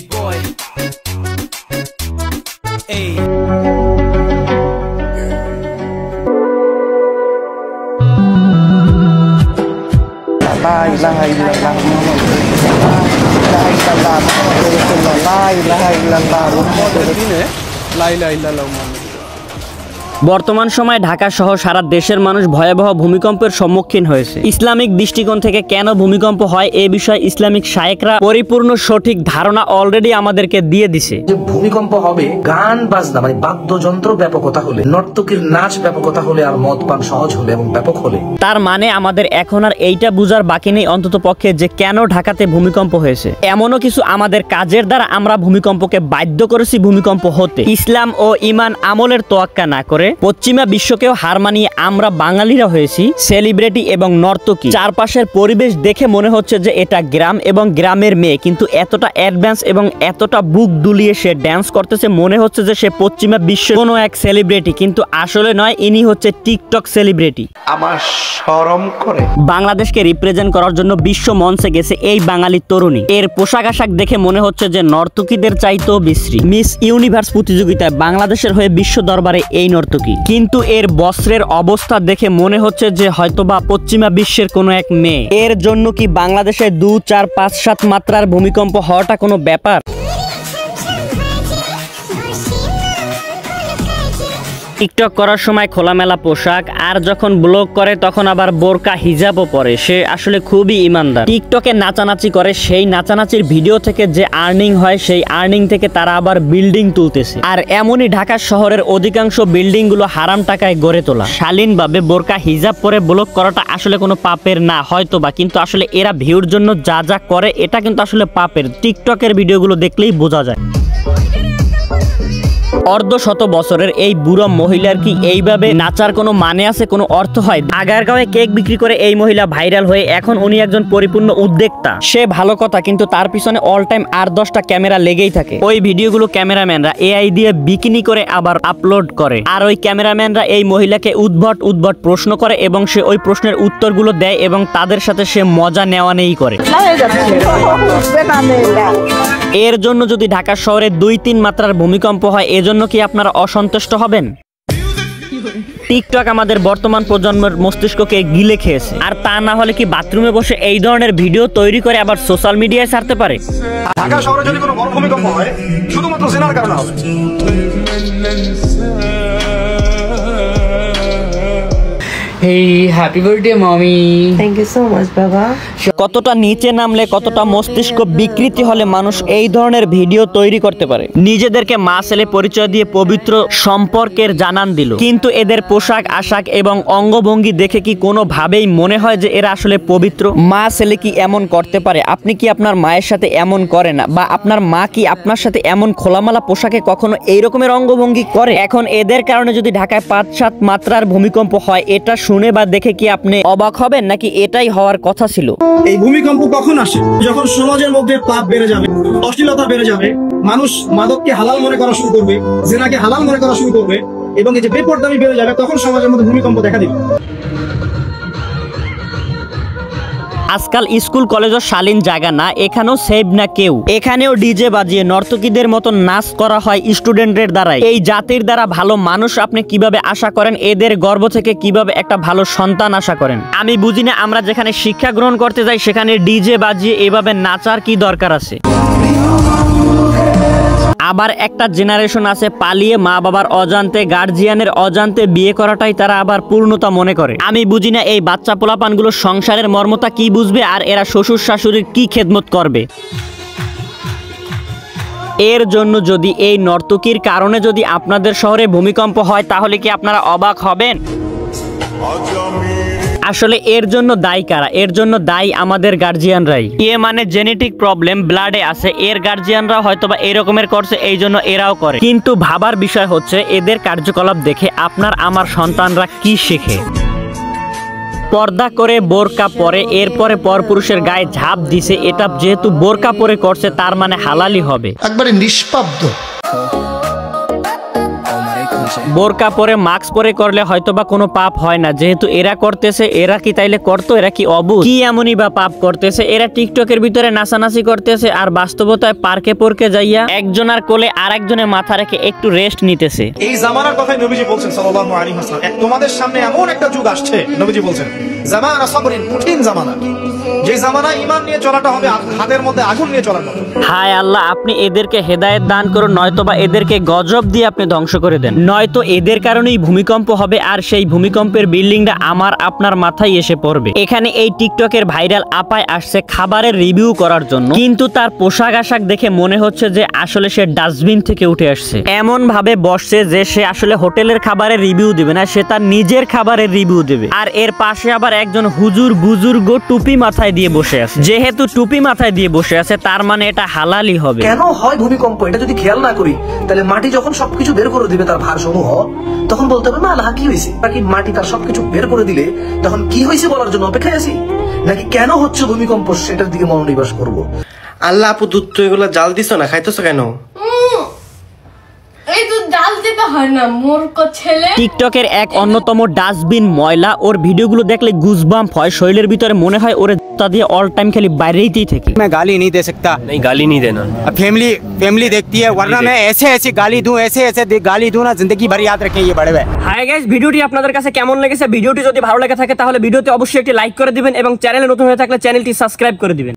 boy. Hey. La ilaha illallah Muhammadur Rasulullah. La ilaha illallah Muhammadur Rasulullah. La ilaha illallah Muhammadur। বর্তমান সময়ে ঢাকা সহ সারা দেশের মানুষ ভয়াবহ ভূমিকম্পের সম্মুখীন হয়েছে। ইসলামিক দৃষ্টিকোণ থেকে কেন ভূমিকম্প হয় এই বিষয়ে ইসলামিক শায়েখরা পরিপূর্ণ সঠিক ধারণা অলরেডি আমাদেরকে দিয়ে দিছে। যে ভূমিকম্প হবে গান বাজনা মানে বাদ্যযন্ত্র ব্যাপকতা হলে, নর্তকীর নাচ ব্যাপকতা হলে, আর মদ পান সহজ হলে এবং ব্যাপক হলে, তার মানে আমাদের এখন আর এইটা বুঝার বাকি নেই অন্তত পক্ষে যে কেন ঢাকাতে ভূমিকম্প হয়েছে। এমনও কিছু আমাদের কাজের দ্বারা আমরা ভূমিকম্পকে বাধ্য করেছি ভূমিকম্প হতে। ইসলাম ও ঈমান আমলের তোয়াক্কা না করে পশ্চিমা বিশ্বকেও হার মানিয়ে আমরা বাঙালিরা হয়েছি সেলিব্রিটি এবং নর্তকী। চারপাশের পরিবেশ দেখে মনে হচ্ছে যে এটা গ্রাম এবং গ্রামের মেয়ে, কিন্তু এতটা অ্যাডভান্স এবং এতটা বুক দুলিয়ে সে ড্যান্স করতেছে মনে হচ্ছে যে সে পশ্চিমা বিশ্বের কোনো এক সেলিব্রিটি, কিন্তু আসলে নয়, ইনি হচ্ছে টিকটক সেলিব্রিটি। আমার শরম করে। বাংলাদেশকে রিপ্রেজেন্ট করার জন্য বিশ্ব মঞ্চে গেছে এই বাঙালি তরুণী। এর পোশাক আশাক দেখে মনে হচ্ছে যে নর্তকীদের চাইতেও বিশ্রী। মিস ইউনিভার্স প্রতিযোগিতায় বাংলাদেশের হয়ে বিশ্ব দরবারে এই নর্তকী, কিন্তু এর বস্ত্রের অবস্থা দেখে মনে হচ্ছে যে হয়তোবা পশ্চিমা বিশ্বের কোনো এক মেয়ে। এর জন্য কি বাংলাদেশে 2, 4, 5, 7 মাত্রার ভূমিকম্প হওয়াটা কোনো ব্যাপার? টিকটক করার সময় খোলামেলা পোশাক, আর যখন ব্লগ করে তখন আবার বোরকা হিজাবও পরে। সে আসলে খুবই ইমানদার। টিকটকে নাচানাচি করে, সেই নাচানাচির ভিডিও থেকে যে আর্নিং হয় সেই আর্নিং থেকে তারা আবার বিল্ডিং তুলতেছে। আর এমনই ঢাকা শহরের অধিকাংশ বিল্ডিং গুলো হারাম টাকায় গড়ে তোলা। শালীনভাবে বোরকা হিজাব পরে ব্লগ করাটা আসলে কোনো পাপের না হয়তোবা, কিন্তু আসলে এরা ভিউর জন্য যা যা করে এটা কিন্তু আসলে পাপের। টিকটকের ভিডিওগুলো দেখলেই বোঝা যায়। অর্ধশত বছরের এই বুড়ো মহিলার কি এইভাবে নাচার কোনো মানে আছে, কোনো অর্থ হয়? আগারগাঁওয়ে কেক বিক্রি করে এই মহিলা ভাইরাল হয়ে এখন উনি একজন পরিপূর্ণ উদ্যোক্তা। সে ভালো কথা, কিন্তু তার পিছনে অল টাইম 8-10টা ক্যামেরা লেগেই থাকে। ওই ভিডিওগুলো ক্যামেরাম্যানরা এআই দিয়ে বিকিনি করে আবার আপলোড করে, আর ওই ক্যামেরাম্যানরা এই মহিলাকে উদ্ভট উদ্ভট প্রশ্ন করে এবং সে ওই প্রশ্নের উত্তরগুলো দেয় এবং তাদের সাথে সে মজা নেওয়া নেই করে। এর জন্য যদি ঢাকা শহরে 2-3 মাত্রার ভূমিকম্প হয় এজন্য কি আপনারা অসন্তুষ্ট হবেন? টিকটক আমাদের বর্তমান প্রজন্মের মস্তিষ্ককে গিলে খেয়েছে, আর তা না হলে কি বাথরুমে বসে এই ধরনের ভিডিও তৈরি করে আবার সোশ্যাল মিডিয়ায় ছাড়তে পারে? ঢাকা শহরে যদি কোনো বড় ভূমিকম্প হয় শুধুমাত্র জিনার কারণে হবে। Hey, happy birthday, mommy. Thank you so much, Baba. কতটা নিচে নামলে, কতটা মস্তিষ্ক বিকৃতি হলে মানুষ এই ধরনের ভিডিও তৈরি করতে পারে? নিজেদেরকে মা ছেলে পরিচয় দিয়ে পবিত্র সম্পর্কের জানান দিল, কিন্তু এদের পোশাক আশাক এবং অঙ্গভঙ্গি দেখে কি কোনোভাবেই মনে হয় যে এরা আসলে পবিত্র? মা ছেলে কি এমন করতে পারে? আপনি কি আপনার মায়ের সাথে এমন করে না? বা আপনার মা কি আপনার সাথে এমন খোলামেলা পোশাকে কখনো এই রকমের অঙ্গভঙ্গি করে? এখন এদের কারণে যদি ঢাকায় 5-7 মাত্রার ভূমিকম্প হয়, এটা শুনে বা দেখে কি আপনি অবাক হবেন, নাকি এটাই হওয়ার কথা ছিল? এই ভূমিকম্প কখন আসে? যখন সমাজের মধ্যে পাপ বেড়ে যাবে, অশ্লীলতা বেড়ে যাবে, মানুষ মাদককে হালাল মনে করা শুরু করবে, জিনাকে হালাল মনে করা শুরু করবে, এবং এই যে বেপরদামি বেড়ে যাবে, তখন সমাজের মধ্যে ভূমিকম্প দেখা দিবে। আজকাল স্কুল কলেজও শালীন জায়গা না, এখানেও সেভ না কেউ। এখানেও ডিজে বাজিয়ে নর্তকীদের মতো নাচ করা হয় স্টুডেন্টদের দ্বারাই। এই জাতির দ্বারা ভালো মানুষ আপনি কিভাবে আশা করেন? এদের গর্ভ থেকে কিভাবে একটা ভালো সন্তান আশা করেন? আমি বুঝি না, আমরা যেখানে শিক্ষা গ্রহণ করতে যাই সেখানে ডিজে বাজিয়ে এভাবে নাচার কি দরকার আছে? আবার একটা জেনারেশন আছে পালিয়ে মা বাবার অজান্তে, গার্জিয়ানের অজান্তে বিয়ে করাটাই তারা আবার পূর্ণতা মনে করে। আমি বুঝি না এই বাচ্চা পোলাপানগুলো সংসারের মর্মতা কি বুঝবে, আর এরা শ্বশুর শাশুড়ির কি খেদমত করবে? এর জন্য যদি এই নর্তকীর কারণে যদি আপনাদের শহরে ভূমিকম্প হয় তাহলে কি আপনারা অবাক হবেন? আসলে এর জন্য দায়ী কারা? এর জন্য দায়ী আমাদের গার্জিয়ানরাই। মানে জেনেটিক প্রবলেম ব্লাডে আছে, এর গার্জিয়ানরা হয়তোবা এরকমের করছে, এই জন্য এরাও করে। কিন্তু ভাবার বিষয় হচ্ছে এদের কার্যকলাপ দেখে আপনার আমার সন্তানরা কি শেখে? পর্দা করে বোরকা পরে এরপরে পরপুরুষের গায়ে ঝাঁপ দিছে, এটা যেহেতু বোরকা পরে করছে তার মানে হালালি হবে। একবারে নিষ্পাব্দ। আসছে। বোরকা পরে মাস্ক পরে করলে হয়তো বা কোনো পাপ হয় না, যেহেতু এরা করতেছে। এরা কি তাইলে করতো? এরা কি অবুঝ? কি এমনই বা পাপ করতেছে? এরা টিকটকের ভিতরে নাচানাচি করতেছে আর বাস্তবতায় পার্কে পর্কে যাইয়া একজনের কোলে আর একজনের মাথা রেখে একটু রেস্ট নিতেছে। এই জামানার কথাই নবীজি বলছেন সাল্লাল্লাহু আলাইহি ওয়াসাল্লাম, তোমাদের সামনে এমন একটা যুগ আসছে, নবীজি বলছেন জামানা সাবরিন, কঠিন জামানা, যে জামানা ঈমান নিয়ে চলাটা হবে হাতের মধ্যে আগুন নিয়ে চলার মতো। হায় আল্লাহ, আপনি এদেরকে হেদায়েত দান করুন, নয়তোবা এদেরকে গজব দিয়ে আপনি ধ্বংস করে দেন, নয়তো এদের কারণেই ভূমিকম্প হবে আর সেই ভূমিকম্পের বিল্ডিংটা আমার আপনার মাথায় এসে পড়বে। এখানে এই টিকটকের ভাইরাল আপায় আসছে খাবারের রিভিউ করার জন্য, কিন্তু তার পোশাক আশাক দেখে মনে হচ্ছে যে আসলে সে ডাস্টবিন থেকে উঠে আসছে। এমন ভাবে বসছে যে সে আসলে হোটেলের খাবারের রিভিউ দিবে না, সে তার নিজের খাবারের রিভিউ দেবে। আর এর পাশে আবার একজন হুজুর বুজুর্গ টুপি মাথায় দিয়ে বসে আছে। যেহেতু টুপি মাথায় দিয়ে বসে আছে তার মানে এটা হালালই হবে। কেন হয় ভূমিকম্প এটা যদি খেয়াল না করি, তাহলে মাটি যখন সবকিছু বের করে দিবে তার ভারসমূহ, তখন বলতে হবে না আল্লাহ কি হয়েছে, নাকি মাটি তার সবকিছু বের করে দিলে তখন কি হয়েছে বলার জন্য অপেক্ষায় আছি, নাকি কেন হচ্ছে ভূমিকম্প সেটার দিকে মনোনিবেশ করবো। আল্লাহ আপু, দুধ তো এগুলো জাল দিছো না, খাইতেছো কেন? এই তো ডাল দিতে হয় না মূর্খ ছেলে। টিকটকের এক অন্যতম ডাস্টবিন ময়লা। ওর ভিডিওগুলো দেখলে গুজবাম্প হয়, শরীরের ভিতরে মনে হয় ওরে তা দিয়ে অল টাইম খালি বাইরেইতেই থাকে। मैं गाली नहीं दे सकता। नहीं, गाली नहीं देना। अब फैमिली देखती है, वरना मैं ऐसे गाली दूं, ऐसे गाली दूं ना, जिंदगी भर याद रखें ये बड़े भाई। হাই গাইস, ভিডিওটি আপনাদের কাছে কেমন লেগেছে? ভিডিওটি যদি ভালো লেগে থাকে তাহলে ভিডিওতে অবশ্যই একটি লাইক করে দিবেন এবং চ্যানেলে নতুন হয়ে থাকলে চ্যানেলটি সাবস্ক্রাইব করে দিবেন।